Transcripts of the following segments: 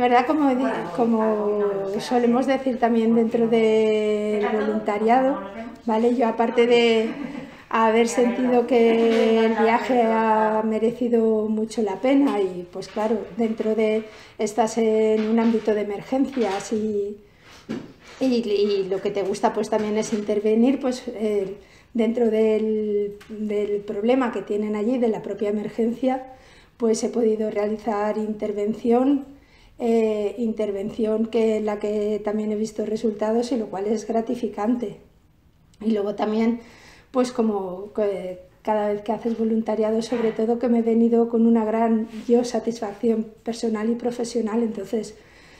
verdad, como solemos decir también dentro del voluntariado, ¿vale? Yo, aparte de haber sentido que el viaje ha merecido mucho la pena y pues claro, dentro de estás en un ámbito de emergencias y lo que te gusta pues también es intervenir, pues dentro del problema que tienen allí, de la propia emergencia, pues he podido realizar intervención que en la que también he visto resultados, y lo cual es gratificante. Y luego también, pues como cada vez que haces voluntariado, sobre todo, que me he venido con una gran satisfacción personal y profesional, entonces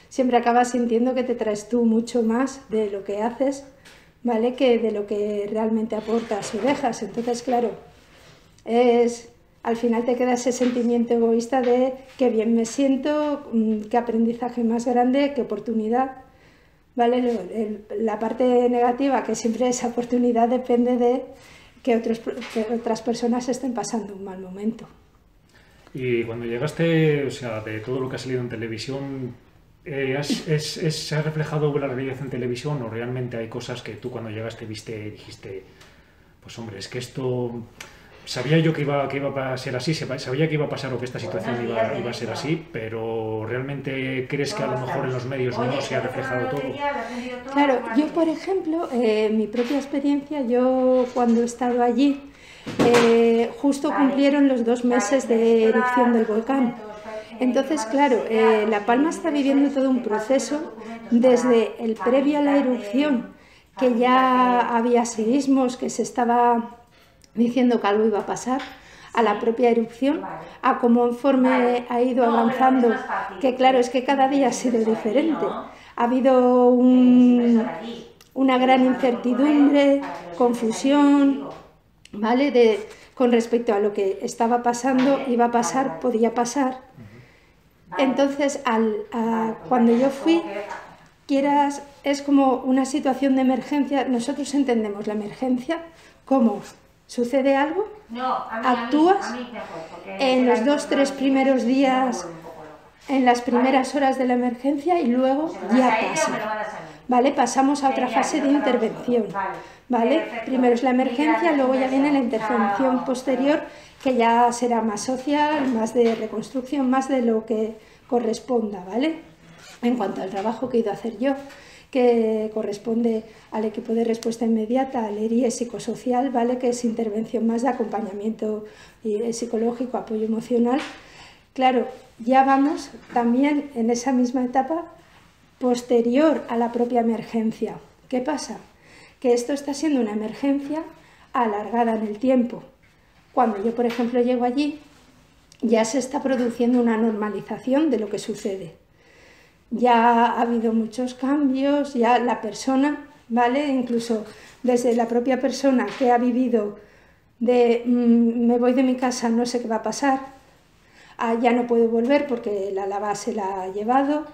siempre acabas sintiendo que te traes tú mucho más de lo que haces, ¿vale?, que de lo que realmente aportas o dejas. Entonces, claro, al final te queda ese sentimiento egoísta de qué bien me siento, qué aprendizaje más grande, qué oportunidad, ¿vale? La parte negativa, que siempre esa oportunidad depende de que otras personas estén pasando un mal momento. Y cuando llegaste, o sea, de todo lo que ha salido en televisión, ¿se ha reflejado la realidad en televisión, o realmente hay cosas que tú cuando llegaste viste y dijiste, pues hombre, es que esto... Sabía yo que iba a ser así, sabía que iba a pasar o que esta situación iba a ser así, pero ¿realmente crees que a lo mejor en los medios no se ha reflejado todo? Claro, yo por ejemplo, mi propia experiencia, yo cuando he estado allí, justo cumplieron los 2 meses de erupción del volcán. Entonces, claro, La Palma está viviendo todo un proceso desde el previo a la erupción, que ya había seísmos, que se estaba diciendo que algo iba a pasar, a la propia erupción, a cómo conforme ha ido avanzando, que claro, es que cada día ha sido diferente. Ha habido una gran incertidumbre, confusión, ¿vale?, con respecto a lo que estaba pasando, iba a pasar, podía pasar. Entonces, cuando yo fui, es como una situación de emergencia. Nosotros entendemos la emergencia como sucede algo, actúas en los 2-3 primeros días, en las primeras horas de la emergencia, y luego ya pasa, ¿vale? Pasamos a otra fase de intervención, ¿vale? Primero es la emergencia, luego ya viene la intervención posterior, que ya será más social, más de reconstrucción, más de lo que corresponda, ¿vale? En cuanto al trabajo que he ido a hacer yo, que corresponde al equipo de respuesta inmediata, al ERIE psicosocial, ¿vale?, que es intervención más de acompañamiento psicológico, apoyo emocional. Claro, ya vamos también en esa misma etapa posterior a la propia emergencia. ¿Qué pasa? Que esto está siendo una emergencia alargada en el tiempo. Cuando yo, por ejemplo, llego allí, ya se está produciendo una normalización de lo que sucede. Ya ha habido muchos cambios, ya la persona, ¿vale?, incluso desde la propia persona que ha vivido me voy de mi casa, no sé qué va a pasar, ya no puedo volver porque la lava se la ha llevado,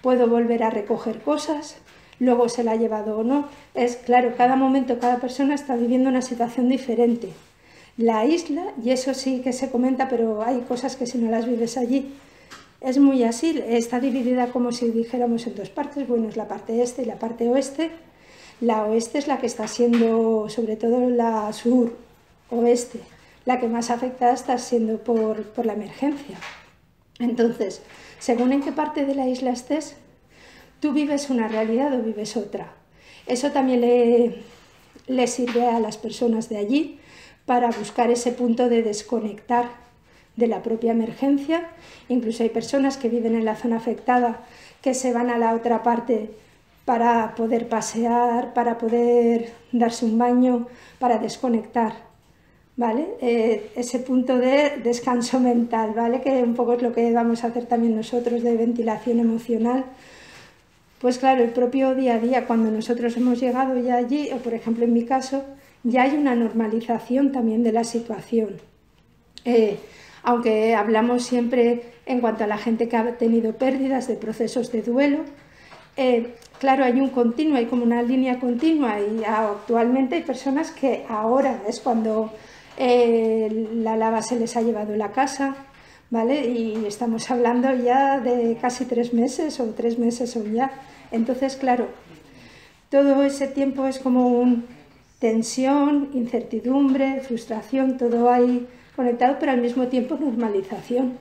puedo volver a recoger cosas, luego se la ha llevado o no. Es claro, cada momento, cada persona está viviendo una situación diferente. La isla, y eso sí que se comenta, pero hay cosas que si no las vives allí, es muy así, está dividida como si dijéramos en 2 partes. Bueno, es la parte este y la parte oeste. La oeste es la que está siendo, sobre todo la sur-oeste, la que más afectada está siendo por la emergencia. Entonces, según en qué parte de la isla estés, tú vives una realidad o vives otra. Eso también le sirve a las personas de allí para buscar ese punto de desconectar de la propia emergencia. Incluso hay personas que viven en la zona afectada que se van a la otra parte para poder pasear, para poder darse un baño, para desconectar, ¿vale? Ese punto de descanso mental, ¿vale?, que un poco es lo que vamos a hacer también nosotros, de ventilación emocional. Pues claro, el propio día a día, cuando nosotros hemos llegado ya allí, o por ejemplo en mi caso, ya hay una normalización también de la situación. Aunque hablamos siempre en cuanto a la gente que ha tenido pérdidas, de procesos de duelo, claro, hay un continuo, hay como una línea continua, y actualmente hay personas que ahora es cuando la lava se les ha llevado la casa, ¿vale? Y estamos hablando ya de casi 3 meses o 3 meses son ya. Entonces, claro, todo ese tiempo es como una tensión, incertidumbre, frustración, todo ahí conectado, pero al mismo tiempo normalización.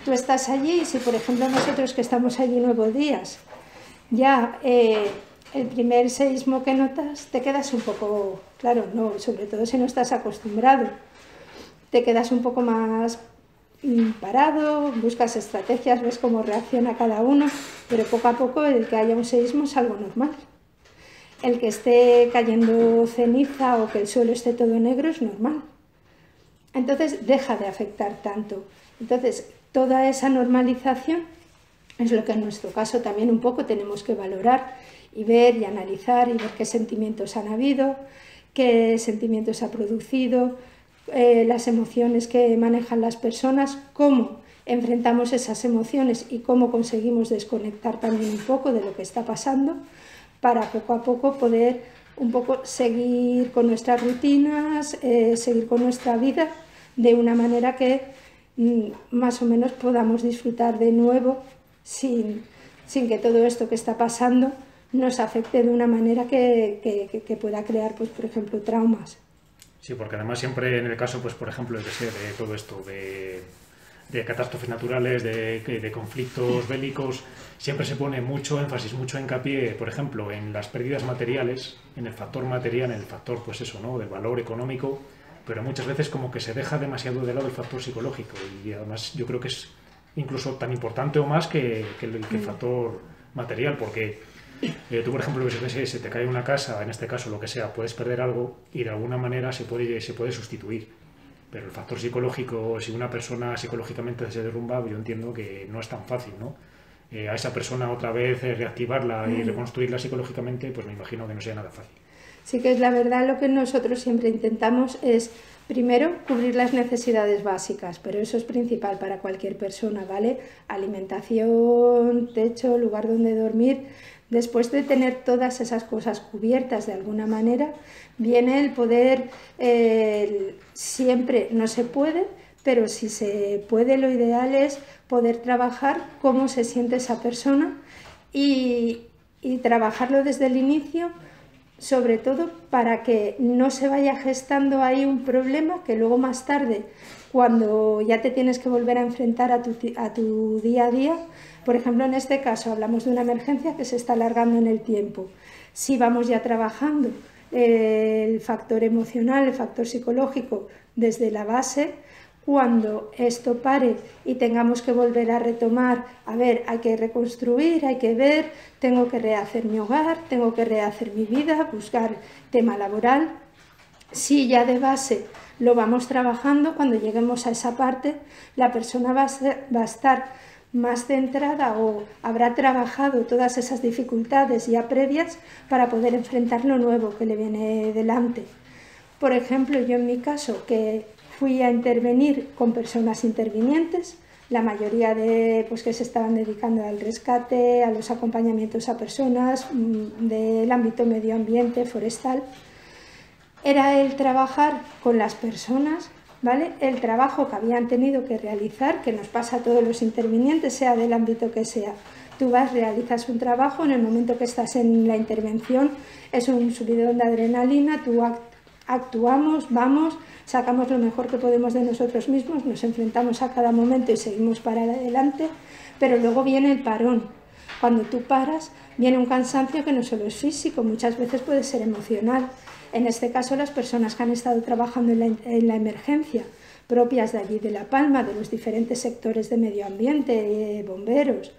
Tú estás allí y si, por ejemplo, nosotros que estamos allí 9 días, ya el primer seísmo que notas te quedas un poco, claro, no, sobre todo si no estás acostumbrado, te quedas un poco más parado, buscas estrategias, ves cómo reacciona cada uno, pero poco a poco el que haya un seísmo es algo normal. El que esté cayendo ceniza o que el suelo esté todo negro es normal. Entonces deja de afectar tanto. Entonces toda esa normalización es lo que en nuestro caso también un poco tenemos que valorar y ver y analizar y ver qué sentimientos han habido, qué sentimientos ha producido, las emociones que manejan las personas, cómo enfrentamos esas emociones y cómo conseguimos desconectar también un poco de lo que está pasando para poco a poco poder un poco seguir con nuestras rutinas, seguir con nuestra vida de una manera que más o menos podamos disfrutar de nuevo sin que todo esto que está pasando nos afecte de una manera que pueda crear, pues, por ejemplo, traumas. Sí, porque además siempre en el caso, pues por ejemplo, de todo esto, de catástrofes naturales, de conflictos bélicos, siempre se pone mucho énfasis, mucho hincapié, por ejemplo, en las pérdidas materiales, en el factor material, en el factor, pues eso, ¿no?, del valor económico, pero muchas veces como que se deja demasiado de lado el factor psicológico y además yo creo que es incluso tan importante o más que el factor material, porque tú, por ejemplo, si se te cae una casa, en este caso lo que sea, puedes perder algo y de alguna manera se puede sustituir. Pero el factor psicológico, si una persona psicológicamente se derrumba, yo entiendo que no es tan fácil, ¿no? A esa persona otra vez reactivarla y reconstruirla psicológicamente, pues me imagino que no sea nada fácil. Sí que es la verdad, lo que nosotros siempre intentamos es, primero, cubrir las necesidades básicas, pero eso es principal para cualquier persona, ¿vale? Alimentación, techo, lugar donde dormir. Después de tener todas esas cosas cubiertas de alguna manera, viene el poder, siempre no se puede, pero si se puede, lo ideal es poder trabajar cómo se siente esa persona y trabajarlo desde el inicio, sobre todo para que no se vaya gestando ahí un problema que luego más tarde, cuando ya te tienes que volver a enfrentar a tu día a día. Por ejemplo, en este caso hablamos de una emergencia que se está alargando en el tiempo. Si vamos ya trabajando el factor emocional, el factor psicológico desde la base, cuando esto pare y tengamos que volver a retomar, a ver, hay que reconstruir, hay que ver, tengo que rehacer mi hogar, tengo que rehacer mi vida, buscar tema laboral. Si ya de base lo vamos trabajando, cuando lleguemos a esa parte, la persona va a estar más centrada o habrá trabajado todas esas dificultades ya previas para poder enfrentar lo nuevo que le viene delante. Por ejemplo, yo en mi caso, que fui a intervenir con personas intervinientes, la mayoría pues, que se estaban dedicando al rescate, a los acompañamientos a personas del ámbito medio ambiente, forestal, era el trabajar con las personas, ¿vale? El trabajo que habían tenido que realizar, que nos pasa a todos los intervinientes, sea del ámbito que sea. Tú vas, realizas un trabajo, en el momento que estás en la intervención es un subidón de adrenalina, tú actuamos, vamos, sacamos lo mejor que podemos de nosotros mismos, nos enfrentamos a cada momento y seguimos para adelante, pero luego viene el parón. Cuando tú paras, viene un cansancio que no solo es físico, muchas veces puede ser emocional. En este caso, las personas que han estado trabajando en la emergencia, propias de allí de La Palma, de los diferentes sectores de medio ambiente, bomberos,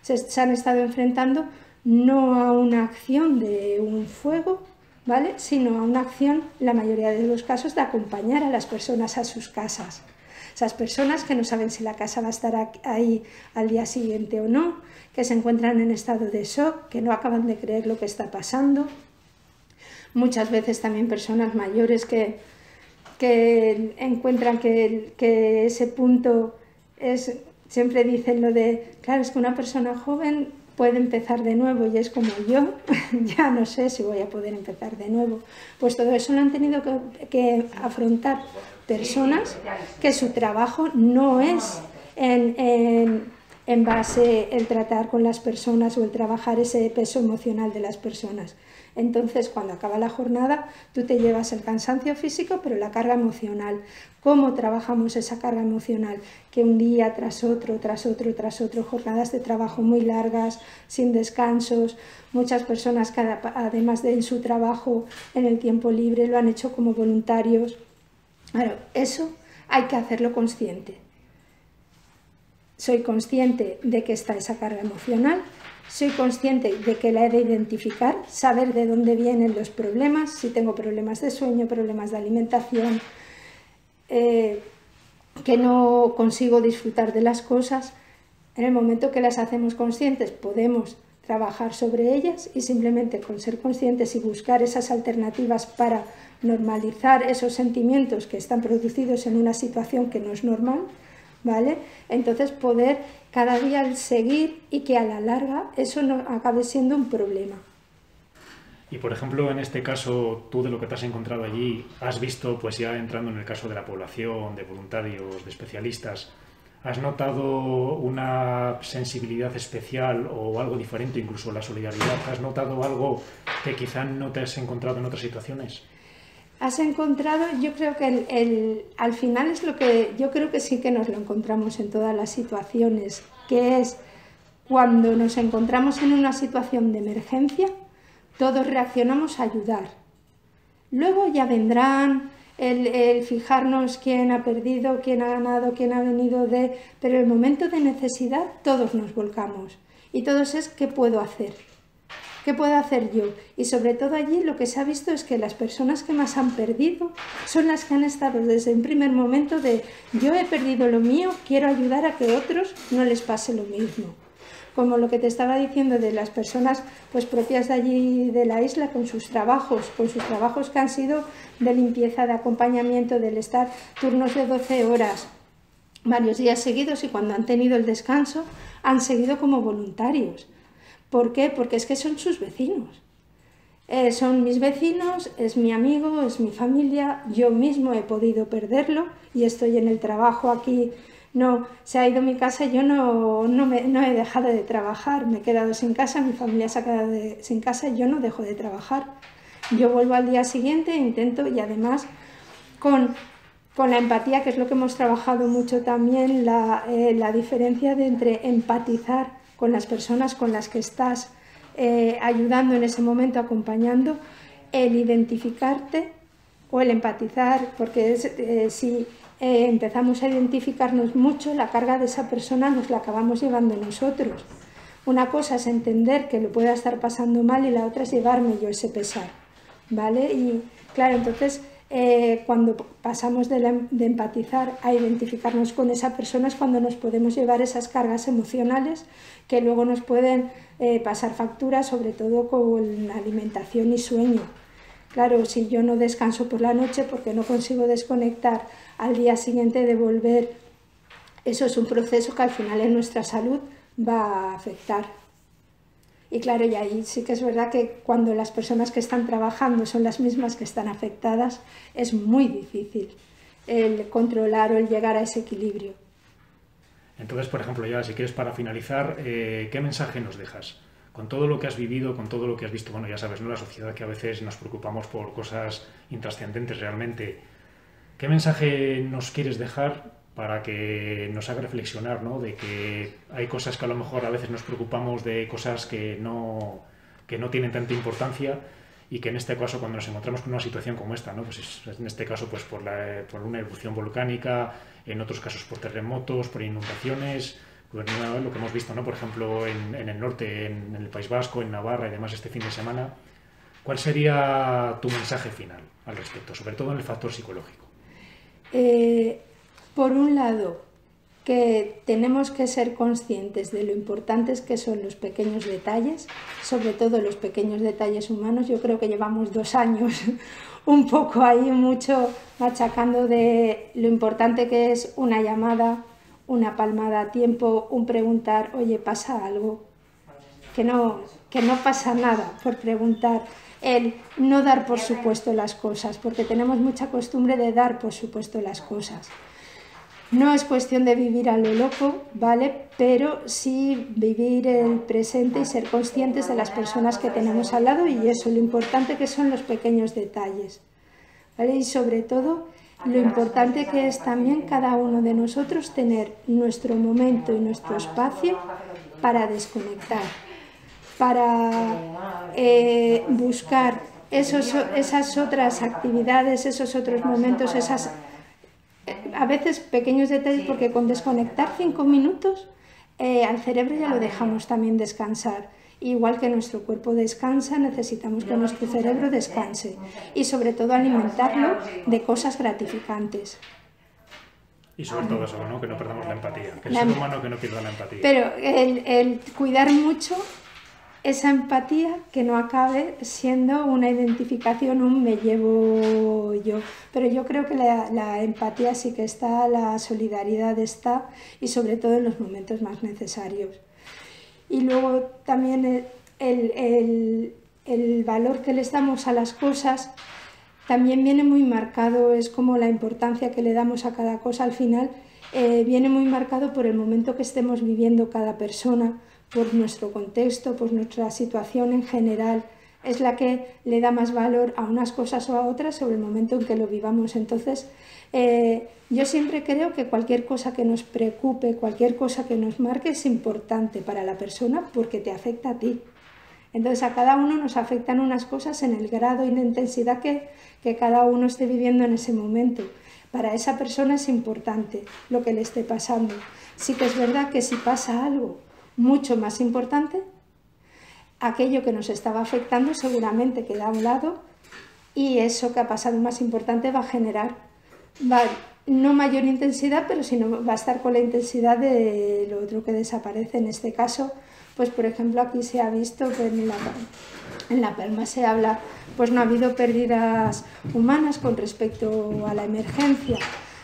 se han estado enfrentando no a una acción de un fuego, ¿vale?, sino a una acción, la mayoría de los casos, de acompañar a las personas a sus casas. Esas personas que no saben si la casa va a estar ahí al día siguiente o no, que se encuentran en estado de shock, que no acaban de creer lo que está pasando. Muchas veces también personas mayores que encuentran que ese punto es, siempre dicen lo de, claro, es que una persona joven puede empezar de nuevo y es como yo, ya no sé si voy a poder empezar de nuevo. Pues todo eso lo han tenido que afrontar personas que su trabajo no es en base el tratar con las personas o el trabajar ese peso emocional de las personas. Entonces, cuando acaba la jornada, tú te llevas el cansancio físico, pero la carga emocional. ¿Cómo trabajamos esa carga emocional? Que un día tras otro, jornadas de trabajo muy largas, sin descansos, muchas personas que además de en su trabajo, en el tiempo libre, lo han hecho como voluntarios. Claro, eso hay que hacerlo consciente. Soy consciente de que está esa carga emocional, soy consciente de que la he de identificar, saber de dónde vienen los problemas, si tengo problemas de sueño, problemas de alimentación, que no consigo disfrutar de las cosas. En el momento que las hacemos conscientes podemos trabajar sobre ellas y simplemente con ser conscientes y buscar esas alternativas para normalizar esos sentimientos que están producidos en una situación que no es normal, ¿vale? Entonces poder cada día seguir y que a la larga eso no acabe siendo un problema. Y por ejemplo, en este caso, tú de lo que te has encontrado allí, has visto, pues ya entrando en el caso de la población, de voluntarios, de especialistas, ¿has notado una sensibilidad especial o algo diferente, incluso la solidaridad? ¿Has notado algo que quizá no te has encontrado en otras situaciones? Has encontrado, yo creo que al final es lo que yo creo que sí que nos lo encontramos en todas las situaciones, que es cuando nos encontramos en una situación de emergencia, todos reaccionamos a ayudar. Luego ya vendrán el fijarnos quién ha perdido, quién ha ganado, quién ha venido de... Pero en el momento de necesidad todos nos volcamos y todos es ¿qué puedo hacer? ¿Qué puedo hacer yo? Y sobre todo allí lo que se ha visto es que las personas que más han perdido son las que han estado desde un primer momento de yo he perdido lo mío, quiero ayudar a que otros no les pase lo mismo. Como lo que te estaba diciendo de las personas pues propias de allí de la isla con sus trabajos que han sido de limpieza, de acompañamiento, del estar turnos de 12 horas, varios días seguidos y cuando han tenido el descanso han seguido como voluntarios. ¿Por qué? Porque es que son sus vecinos. Son mis vecinos, es mi amigo, es mi familia, yo mismo he podido perderlo y estoy en el trabajo aquí. No, se ha ido mi casa y yo no he dejado de trabajar, me he quedado sin casa, mi familia se ha quedado sin casa y yo no dejo de trabajar. Yo vuelvo al día siguiente, intento y además con la empatía, que es lo que hemos trabajado mucho también, la diferencia entre empatizar con las personas con las que estás ayudando en ese momento, acompañando, el identificarte o el empatizar, porque si empezamos a identificarnos mucho, la carga de esa persona nos la acabamos llevando nosotros. Una cosa es entender que lo pueda estar pasando mal y la otra es llevarme yo ese pesar, ¿vale? Y claro, entonces cuando pasamos de empatizar a identificarnos con esa persona es cuando nos podemos llevar esas cargas emocionales que luego nos pueden pasar facturas, sobre todo con la alimentación y sueño. Claro, si yo no descanso por la noche porque no consigo desconectar al día siguiente de volver, eso es un proceso que al final en nuestra salud va a afectar. Y claro, y ahí sí que es verdad que cuando las personas que están trabajando son las mismas que están afectadas, es muy difícil el controlar o el llegar a ese equilibrio. Entonces, por ejemplo, ya si quieres para finalizar, ¿qué mensaje nos dejas? Con todo lo que has vivido, con todo lo que has visto, bueno, ya sabes, ¿no? La sociedad que a veces nos preocupamos por cosas intrascendentes realmente. ¿Qué mensaje nos quieres dejar para que nos haga reflexionar, ¿no? De que hay cosas que a lo mejor a veces nos preocupamos de cosas que no tienen tanta importancia y que en este caso cuando nos encontramos con una situación como esta, ¿no? Pues en este caso pues por una erupción volcánica, en otros casos por terremotos, por inundaciones, pues, lo que hemos visto, ¿no? Por ejemplo en el norte, en el País Vasco, en Navarra y demás este fin de semana. ¿Cuál sería tu mensaje final al respecto, sobre todo en el factor psicológico? Por un lado, que tenemos que ser conscientes de lo importantes que son los pequeños detalles, sobre todo los pequeños detalles humanos. Yo creo que llevamos 2 años un poco ahí, mucho machacando de lo importante que es una llamada, una palmada a tiempo, un preguntar, oye, ¿pasa algo? Que no pasa nada por preguntar. El no dar por supuesto las cosas, porque tenemos mucha costumbre de dar por supuesto las cosas. No es cuestión de vivir a lo loco, ¿vale? Pero sí vivir el presente y ser conscientes de las personas que tenemos al lado y eso, lo importante que son los pequeños detalles, ¿vale? Y sobre todo, lo importante que es también cada uno de nosotros tener nuestro momento y nuestro espacio para desconectar, para buscar esas otras actividades, esos otros momentos, a veces pequeños detalles, porque con desconectar 5 minutos al cerebro ya lo dejamos también descansar. Igual que nuestro cuerpo descansa, necesitamos que nuestro cerebro descanse y sobre todo alimentarlo de cosas gratificantes. Y sobre todo eso, ¿no? Que no perdamos la empatía, que el ser humano que no pierda la empatía. Pero el cuidar mucho esa empatía, que no acabe siendo una identificación, un me llevo yo. Pero yo creo que la empatía sí que está, la solidaridad está, y sobre todo en los momentos más necesarios. Y luego también el valor que les damos a las cosas también viene muy marcado, es como la importancia que le damos a cada cosa al final, viene muy marcado por el momento que estemos viviendo cada persona, por nuestro contexto, por nuestra situación en general, es la que le da más valor a unas cosas o a otras sobre el momento en que lo vivamos. Entonces, yo siempre creo que cualquier cosa que nos preocupe, cualquier cosa que nos marque es importante para la persona porque te afecta a ti. Entonces, a cada uno nos afectan unas cosas en el grado y la intensidad que cada uno esté viviendo en ese momento. Para esa persona es importante lo que le esté pasando. Sí que es verdad que si pasa algo mucho más importante, aquello que nos estaba afectando seguramente queda a un lado y eso que ha pasado más importante va a generar, no mayor intensidad, pero sino va a estar con la intensidad de lo otro que desaparece. En este caso, pues por ejemplo aquí se ha visto que en La Palma se habla, pues no ha habido pérdidas humanas con respecto a la emergencia,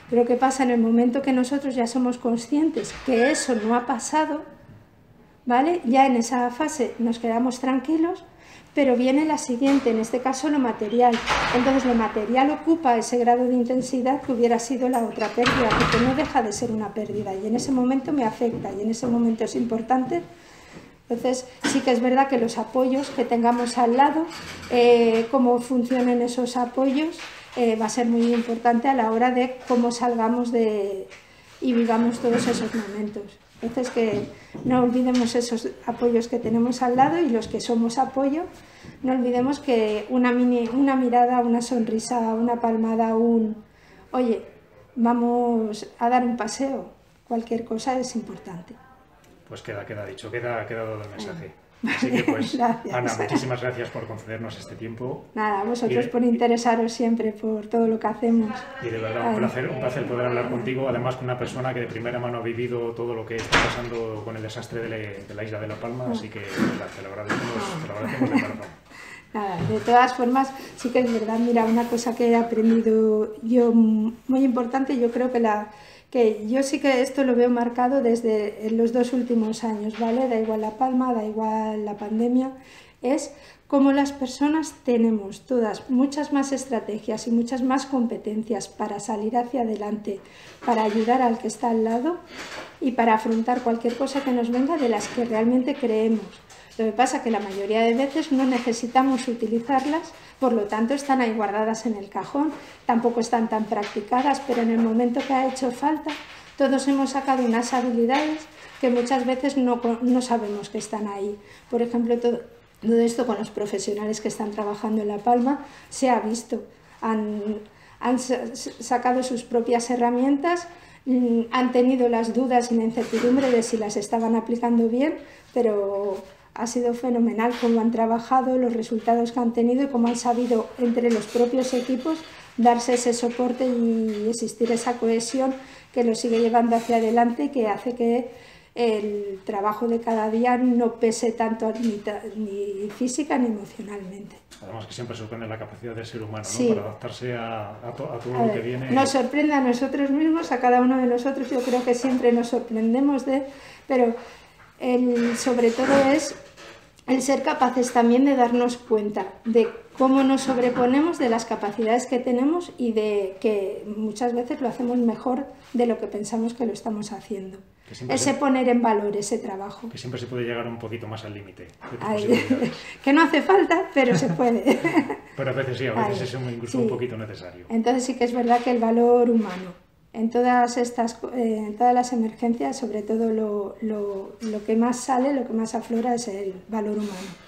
pero ¿qué pasa? En el momento que nosotros ya somos conscientes que eso no ha pasado, ¿vale? Ya en esa fase nos quedamos tranquilos, pero viene la siguiente, en este caso lo material. Entonces lo material ocupa ese grado de intensidad que hubiera sido la otra pérdida, porque no deja de ser una pérdida y en ese momento me afecta y en ese momento es importante. Entonces sí que es verdad que los apoyos que tengamos al lado, cómo funcionen esos apoyos, va a ser muy importante a la hora de cómo salgamos y vivamos todos esos momentos. Entonces que no olvidemos esos apoyos que tenemos al lado y los que somos apoyo, no olvidemos que una mirada, una sonrisa, una palmada, oye, vamos a dar un paseo, cualquier cosa es importante. Pues queda dicho, queda dado el mensaje. Así que pues, Ana, muchísimas gracias por concedernos este tiempo. Nada, a vosotros por interesaros siempre por todo lo que hacemos. Y de verdad, un placer poder hablar contigo, además con una persona que de primera mano ha vivido todo lo que está pasando con el desastre de la isla de La Palma, así que te lo agradecemos de corazón. Nada, de todas formas, sí que es verdad, mira, una cosa que he aprendido yo muy importante, yo creo que yo sí que esto lo veo marcado desde los 2 últimos años, ¿vale? Da igual La Palma, da igual la pandemia, es como las personas tenemos todas muchas más estrategias y muchas más competencias para salir hacia adelante, para ayudar al que está al lado y para afrontar cualquier cosa que nos venga de las que realmente creemos. Lo que pasa es que la mayoría de veces no necesitamos utilizarlas, por lo tanto están ahí guardadas en el cajón, tampoco están tan practicadas, pero en el momento que ha hecho falta, todos hemos sacado unas habilidades que muchas veces no sabemos que están ahí. Por ejemplo, todo esto con los profesionales que están trabajando en La Palma se ha visto, han sacado sus propias herramientas, han tenido las dudas y la incertidumbre de si las estaban aplicando bien, pero ha sido fenomenal cómo han trabajado, los resultados que han tenido y cómo han sabido entre los propios equipos darse ese soporte y existir esa cohesión que lo sigue llevando hacia adelante y que hace que el trabajo de cada día no pese tanto ni física ni emocionalmente. Además que siempre sorprende la capacidad del ser humano, ¿no? Sí. Para adaptarse a todo lo que viene. Nos sorprende a nosotros mismos, a cada uno de nosotros, yo creo que siempre nos sorprendemos pero sobre todo es el ser capaces también de darnos cuenta de cómo nos sobreponemos, de las capacidades que tenemos y de que muchas veces lo hacemos mejor de lo que pensamos que lo estamos haciendo. Ese poner en valor ese trabajo. Que siempre se puede llegar un poquito más al límite. Que no hace falta, pero se puede. Pero a veces sí, a veces es incluso un poquito necesario. Entonces sí que es verdad que el valor humano, en todas las emergencias, sobre todo lo que más sale, lo que más aflora es el valor humano.